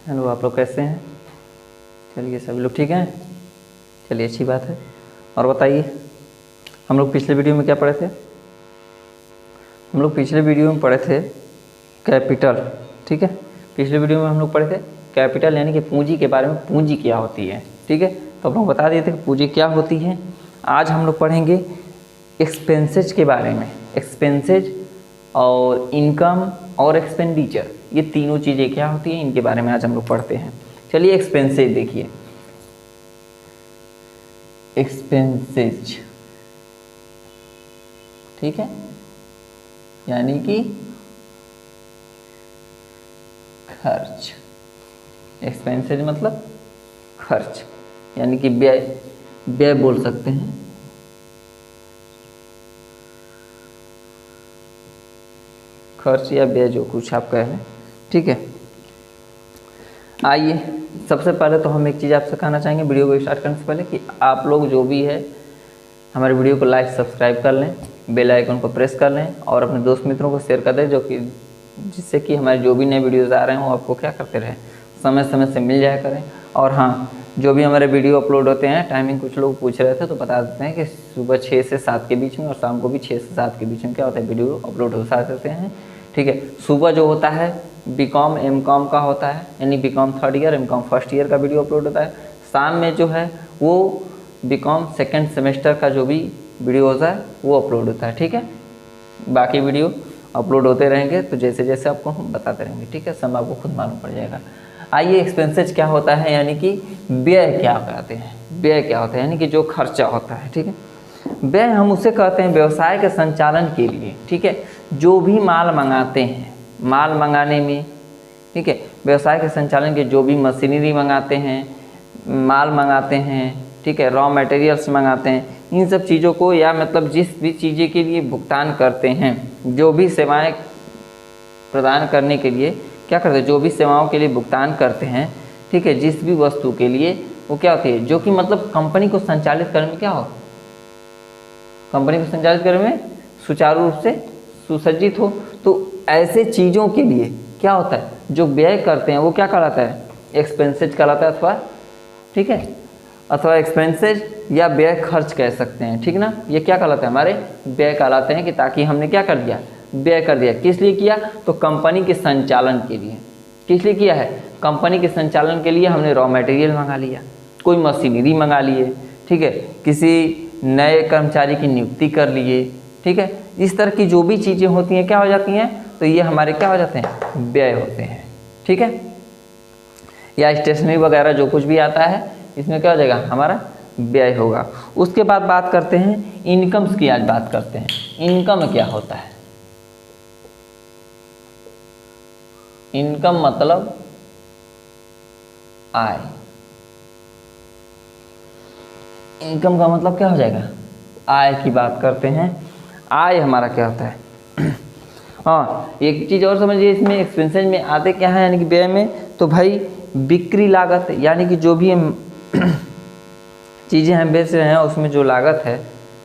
Hello, आप लोग कैसे हैं? चलिए, सभी लोग ठीक हैं। चलिए, अच्छी बात है। और बताइए, हम लोग पिछले वीडियो में क्या पढ़े थे? हम लोग पिछले वीडियो में पढ़े थे कैपिटल। ठीक है, पिछले वीडियो में हम लोग पढ़े थे कैपिटल यानी कि पूंजी के बारे में। पूंजी क्या होती है, ठीक है, तो हम लोग बता दिए थे कि पूंजी क्या होती है। आज हम लोग पढ़ेंगे एक्सपेंसेज के बारे में। एक्सपेंसेज और इनकम और एक्सपेंडिचर, ये तीनों चीज़ें क्या होती हैं, इनके बारे में आज हम लोग पढ़ते हैं। चलिए, एक्सपेंसेज देखिए। एक्सपेंसेज, ठीक है, यानी कि खर्च। एक्सपेंसेज मतलब खर्च, यानी कि व्यय। व्यय बोल सकते हैं। खर्च या व्यय, जो कुछ आप कह लें, ठीक है। आइए, सबसे पहले तो हम एक चीज़ आपसे कहना चाहेंगे वीडियो को स्टार्ट करने से पहले कि आप लोग जो भी है हमारे वीडियो को लाइक सब्सक्राइब कर लें, बेल आइकन को प्रेस कर लें और अपने दोस्त मित्रों को शेयर कर दें, जो कि जिससे कि हमारे जो भी नए वीडियोज़ आ रहे हैं वो आपको क्या करते रहें, समय समय से मिल जाया करें। और हाँ, जो भी हमारे वीडियो अपलोड होते हैं, टाइमिंग कुछ लोग पूछ रहे थे तो बता देते हैं कि सुबह 6 से 7 के बीच में और शाम को भी 6 से 7 के बीच में क्या होता है, वीडियो अपलोड हो सकते हैं। ठीक है, सुबह जो होता है बीकॉम एमकॉम का होता है, यानी BCom 3rd year MCom 1st year का वीडियो अपलोड होता है। शाम में जो है वो बीकॉम 2nd सेमेस्टर का जो भी वीडियो होता है वो अपलोड होता है। ठीक है, बाकी वीडियो अपलोड होते रहेंगे तो जैसे जैसे आपको हम बताते रहेंगे। ठीक है, सब आपको खुद मालूम पड़ जाएगा। आइए, एक्सपेंसेज क्या होता है, यानी कि व्यय क्या कहते हैं। व्यय क्या होता है, यानी कि जो खर्चा होता है। ठीक है, व्यय हम उसे कहते हैं व्यवसाय के संचालन के लिए। ठीक है, जो भी माल मंगाते हैं, माल मंगाने में, ठीक है, व्यवसाय के संचालन के जो भी मशीनरी मंगाते हैं, माल मंगाते हैं, ठीक है, रॉ मटेरियल्स मंगाते हैं, इन सब चीज़ों को या मतलब जिस भी चीज़ें के लिए भुगतान करते हैं, जो भी सेवाएं प्रदान करने के लिए क्या करते हैं, जो भी सेवाओं के लिए भुगतान करते हैं, ठीक है, जिस भी वस्तु के लिए, वो क्या होती है, जो कि मतलब कंपनी को संचालित करने में क्या हो, कंपनी को संचालित करने में सुचारू रूप से सुसज्जित हो। तो ऐसे चीज़ों के लिए क्या होता है, जो व्यय करते हैं वो क्या कहलाता है, एक्सपेंसेज कहलाता है, अथवा ठीक है, अथवा एक्सपेंसेज या व्यय खर्च कह सकते हैं। ठीक ना, ये क्या कहलाते हैं, हमारे व्यय कहलाते हैं कि ताकि हमने क्या कर दिया, व्यय कर दिया। किस लिए किया, तो कंपनी के संचालन के लिए। किस लिए किया है, कंपनी के संचालन के लिए हमने रॉ मटेरियल मंगा लिया, कोई मशीनरी मंगा लिए, ठीक है, किसी नए कर्मचारी की नियुक्ति कर लिए। ठीक है, इस तरह की जो भी चीज़ें होती हैं क्या हो जाती हैं, तो ये हमारे क्या हो जाते हैं, व्यय होते हैं। ठीक है, या स्टेशनरी वगैरह जो कुछ भी आता है इसमें क्या हो जाएगा, हमारा व्यय होगा। उसके बाद बात करते हैं इनकम्स की। आज बात करते हैं इनकम क्या होता है। इनकम मतलब आय। इनकम का मतलब क्या हो जाएगा, आय की बात करते हैं। आय हमारा क्या होता है हाँ, एक चीज़ और समझिए, इसमें एक्सपेंसेज में आते क्या है, यानी कि व्यय में, तो भाई बिक्री लागत, यानी कि जो भी हम चीज़ें हम बेच रहे हैं उसमें जो लागत है,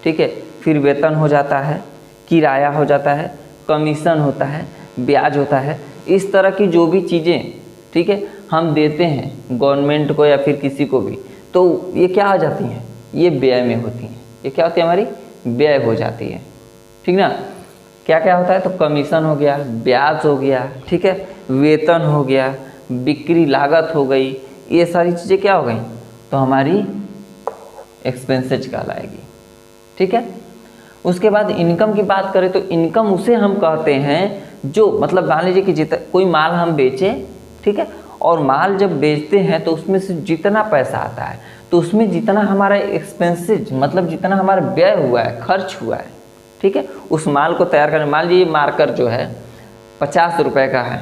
ठीक है, फिर वेतन हो जाता है, किराया हो जाता है, कमीशन होता है, ब्याज होता है, इस तरह की जो भी चीज़ें, ठीक है, हम देते हैं गवर्नमेंट को या फिर किसी को भी, तो ये क्या आ जाती हैं, ये व्यय में होती हैं। ये क्या होती है, हमारी व्यय हो जाती है। ठीक ना, क्या क्या होता है, तो कमीशन हो गया, ब्याज हो गया, ठीक है, वेतन हो गया, बिक्री लागत हो गई, ये सारी चीज़ें क्या हो गई, तो हमारी एक्सपेंसेज कहलाएगी। ठीक है, उसके बाद इनकम की बात करें तो इनकम उसे हम कहते हैं जो मतलब मान लीजिए कि कोई माल हम बेचें, ठीक है, और माल जब बेचते हैं तो उसमें से जितना पैसा आता है तो उसमें जितना हमारा एक्सपेंसेज मतलब जितना हमारा व्यय हुआ है, खर्च हुआ है, ठीक है, उस माल को तैयार करने, मान लीजिए मार्कर जो है 50 रुपये का है,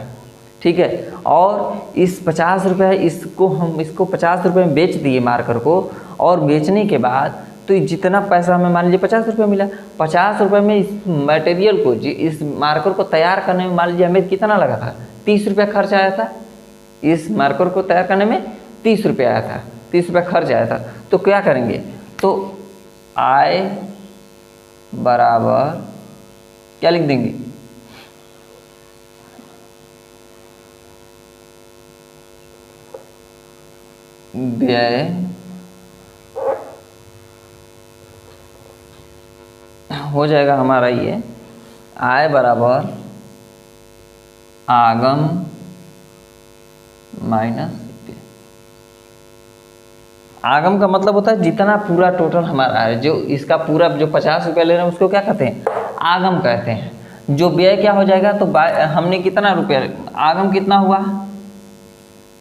ठीक है, और इस 50 रुपये इसको हम इसको 50 रुपये में बेच दिए मार्कर को, और बेचने के बाद तो जितना पैसा हमें मान लीजिए 50 रुपये मिला, 50 रुपये में इस मटेरियल को इस मार्कर को तैयार करने में मान लीजिए हमें कितना लगा था, 30 रुपया खर्च आया था। इस मार्कर को तैयार करने में 30 रुपये आया था, 30 रुपया खर्च आया था। तो क्या करेंगे, तो आय बराबर क्या लिख देंगे, व्यय हो जाएगा हमारा ये आय बराबर आगम माइनस व्यय। आगम का मतलब होता है जितना पूरा टोटल हमारा है, जो इसका पूरा जो 50 रुपये ले रहे हैं उसको क्या कहते हैं, आगम कहते हैं। जो व्यय क्या हो जाएगा, तो हमने कितना रुपया, आगम कितना हुआ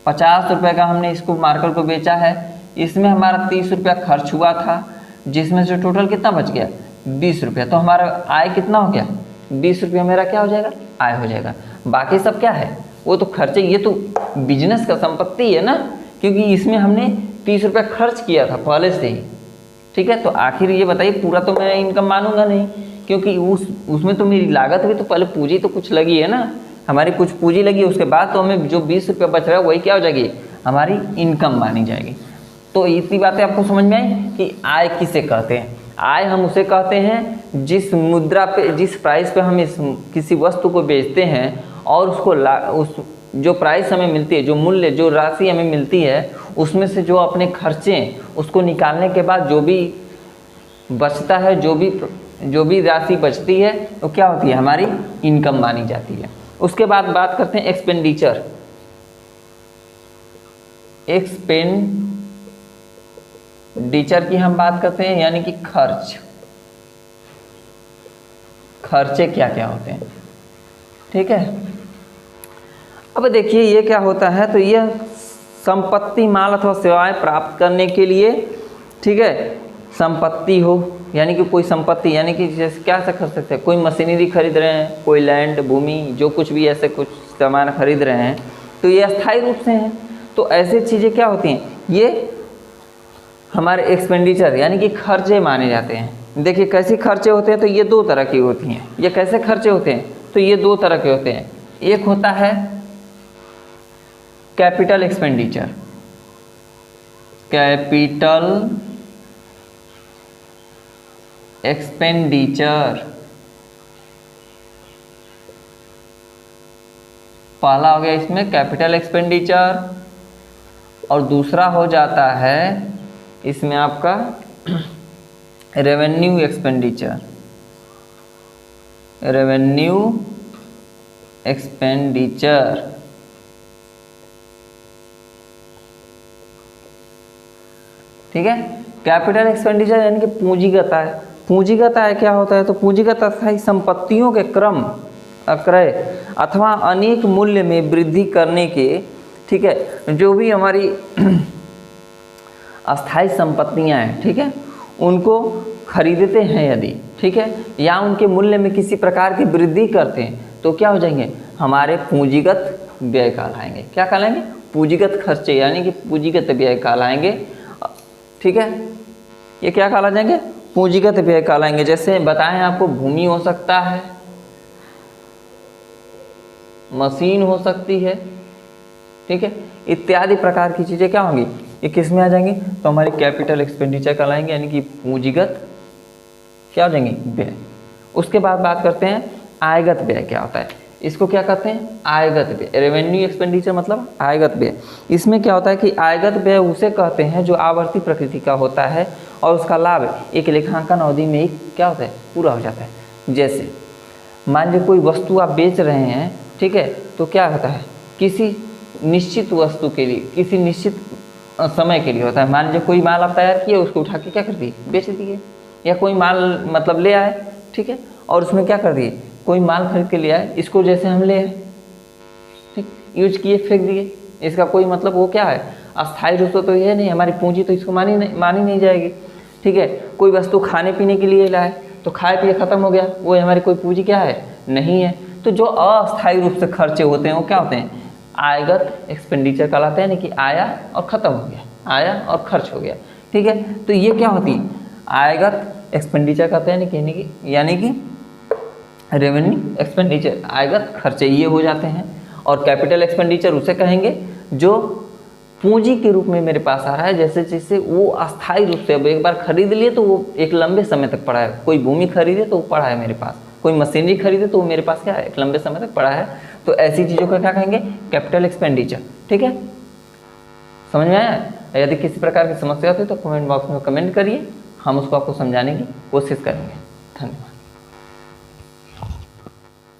50 रुपये का हमने इसको मार्कर को बेचा है, इसमें हमारा 30 रुपया खर्च हुआ था, जिसमें से टोटल कितना बच गया 20 रुपया। तो हमारा आय कितना हो गया 20 रुपया, मेरा क्या हो जाएगा आय हो जाएगा। बाकी सब क्या है, वो तो खर्चे, ये तो बिजनेस का संपत्ति है ना, क्योंकि इसमें हमने 30 रुपया खर्च किया था पहले से ही। ठीक है, तो आखिर ये बताइए, पूरा तो मैं इनकम मानूंगा नहीं, क्योंकि उसमें तो मेरी लागत हुई, तो पहले पूंजी तो कुछ लगी है ना, हमारी कुछ पूंजी लगी, उसके बाद तो हमें जो 20 रुपया बच रहा है वही क्या हो जाएगी, हमारी इनकम मानी जाएगी। तो इतनी बातें आपको समझ में आई कि आय किसे कहते हैं। आय हम उसे कहते हैं जिस मुद्रा पे, जिस प्राइस पे हम इस किसी वस्तु को बेचते हैं और उसको उस जो प्राइस हमें मिलती है, जो मूल्य, जो राशि हमें मिलती है, उसमें से जो अपने खर्चे उसको निकालने के बाद जो भी बचता है, जो भी राशि बचती है, वो क्या होती है, हमारी इनकम मानी जाती है। उसके बाद बात करते हैं एक्सपेंडिचर। एक्सपेंडिचर की हम बात करते हैं, यानी कि खर्च, खर्चे क्या क्या होते हैं। ठीक है, अब देखिए ये क्या होता है, तो यह संपत्ति, माल अथवा सेवाएं प्राप्त करने के लिए, ठीक है, संपत्ति हो, यानी कि कोई संपत्ति, यानी कि जैसे क्या से खरीद सकते हैं, कोई मशीनरी खरीद रहे हैं, कोई लैंड, भूमि, जो कुछ भी ऐसे कुछ सामान खरीद रहे हैं, तो ये अस्थायी रूप से हैं। तो ऐसी चीज़ें क्या होती हैं, ये हमारे एक्सपेंडिचर यानी कि खर्चे माने जाते हैं। देखिए कैसे खर्चे होते हैं, तो ये दो तरह की होती हैं। ये कैसे खर्चे होते हैं, तो ये दो तरह के होते हैं। एक होता है कैपिटल एक्सपेंडिचर, कैपिटल एक्सपेंडिचर पहला हो गया इसमें कैपिटल एक्सपेंडिचर, और दूसरा हो जाता है इसमें आपका रेवेन्यू एक्सपेंडिचर, रेवेन्यू एक्सपेंडिचर। ठीक है, कैपिटल एक्सपेंडिचर यानी कि पूंजीगत आय। पूंजीगत आय क्या होता है, तो पूंजीगत अस्थायी संपत्तियों के क्रम अक्रय अथवा अनेक मूल्य में वृद्धि करने के, ठीक है, जो भी हमारी अस्थायी संपत्तियां हैं, ठीक है, उनको खरीदते हैं यदि, ठीक है, या उनके मूल्य में किसी प्रकार की वृद्धि करते हैं, तो क्या हो जाएंगे, हमारे पूंजीगत व्यय कहलाएंगे। क्या कहलाएंगे, पूंजीगत खर्चे, यानी कि पूंजीगत व्यय कहलाएंगे। ठीक है, ये क्या कहला जाएंगे, पूंजीगत व्यय कहलाएंगे। जैसे बताएं आपको, भूमि हो सकता है, मशीन हो सकती है, ठीक है, इत्यादि प्रकार की चीज़ें क्या होंगी, ये किस में आ जाएंगी, तो हमारी कैपिटल एक्सपेंडिचर कहलाएंगे, यानी कि पूंजीगत क्या हो जाएंगे, व्यय। उसके बाद बात करते हैं आयगत व्यय क्या होता है। इसको क्या कहते हैं, आयगत व्यय। रेवेन्यू एक्सपेंडिचर मतलब आयगत व्यय। इसमें क्या होता है कि आयगत व्यय उसे कहते हैं जो आवर्ती प्रकृति का होता है और उसका लाभ एक लेखांकन अवधि में ही क्या होता है, पूरा हो जाता है। जैसे मान लीजिए कोई वस्तु आप बेच रहे हैं, ठीक है, तो क्या होता है, किसी निश्चित वस्तु के लिए, किसी निश्चित समय के लिए होता है। मान लीजिए कोई माल आप तैयार किए, उसको उठा के क्या कर दिए, बेच दिए, या कोई माल मतलब ले आए, ठीक है, और उसमें क्या कर दिए, कोई माल खरीद के ले आए, इसको जैसे हम ले आए, ठीक, यूज किए, फेंक दिए, इसका कोई मतलब वो क्या है, अस्थायी रूप से तो ये नहीं, हमारी पूंजी तो इसको मानी नहीं जाएगी। ठीक है, कोई वस्तु खाने पीने के लिए लाए, तो खाए पिए खत्म हो गया, वो हमारी कोई पूंजी क्या है, नहीं है। तो जो अस्थायी रूप से खर्चे होते हैं वो क्या होते हैं, आयगत एक्सपेंडिचर कहलाते हैं, यानी कि आया और ख़त्म हो गया, आया और खर्च हो गया। ठीक है, तो ये क्या होती है, आयगत एक्सपेंडिचर कहते हैं, यानी कि रेवेन्यू एक्सपेंडिचर, आयगत खर्चे ये हो जाते हैं। और कैपिटल एक्सपेंडिचर उसे कहेंगे जो पूंजी के रूप में मेरे पास आ रहा है, जैसे वो अस्थायी रूप से, अब एक बार खरीद लिए तो वो एक लंबे समय तक पड़ा है। कोई भूमि खरीदे तो वो पड़ा है मेरे पास, कोई मशीनरी खरीदे तो वो मेरे पास क्या है, एक लंबे समय तक पड़ा है। तो ऐसी चीज़ों को क्या कहेंगे, कैपिटल एक्सपेंडिचर। ठीक है, समझ में आया? यदि किसी प्रकार की समस्या होती है तो कमेंट बॉक्स में कमेंट करिए, हम उसको आपको समझाने की कोशिश करेंगे। धन्यवाद।